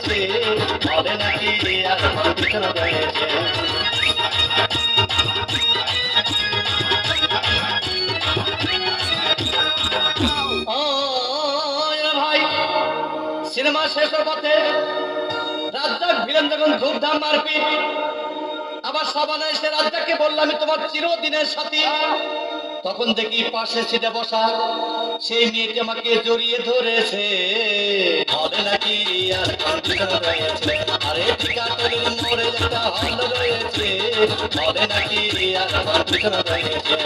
রয়েছে, বলে নাকি আর কন্ডিশন রয়েছে। ভাই সিনেমা শেষের পথে রাজ্জাক ভিলেন যখন ধূমধাম মারপিট, আবার সাবানা এসে রাজ্জাককে বললাম আমি তোমার চিরদিনের সাথী। তখন দেখি পাশে সিটে বসা সেই মেয়েটি আমাকে জড়িয়ে ধরেছে, বলে নাকি আর কন্ডিশন রয়েছে। আরে টিকাটলের মোড়ে একটা হল রয়েছে, বলে নাকি আর কন্ডিশন রয়েছে।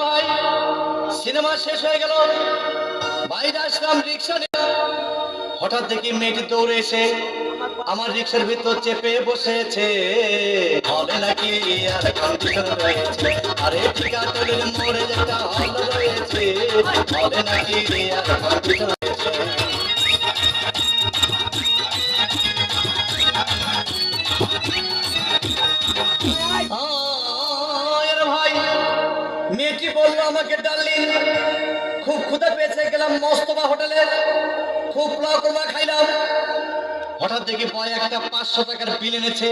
ভাই সিনেমা শেষ হয়ে গেল, বাইরে আসলাম রিক্সা নিয়ে। হঠাৎ দেখি মেয়েটি দৌড়ে এসে আমার রিক্সার ভিতর চেপে বসেছে, বলে নাকি আর কন্ডিশন রয়েছে। আরে টিকাটলের মোড়ে একটা হল রয়েছে, বলে নাকি আর কন্ডিশন রয়েছে। ভাই মেয়েটি বললো আমাকে ডার্লিং খুব ক্ষুধা পেয়েছে, গেলাম মস্তবা হোটেলে, খুব পোলাও কোরমা খাইলাম। হঠাৎ দেখি বয় একটা 500 টাকার বিল এনেছে,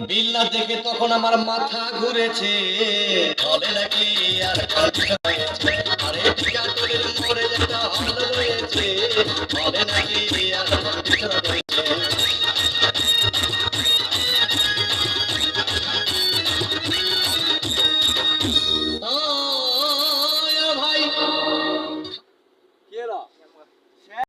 বিল না দেখে তখন আমার মাথা ঘুরেছে, বলে নাকি আর কন্ডিশন রয়েছে। আরে টিকাটলের মোড়ে একটা হল রয়েছে, বলে নাকি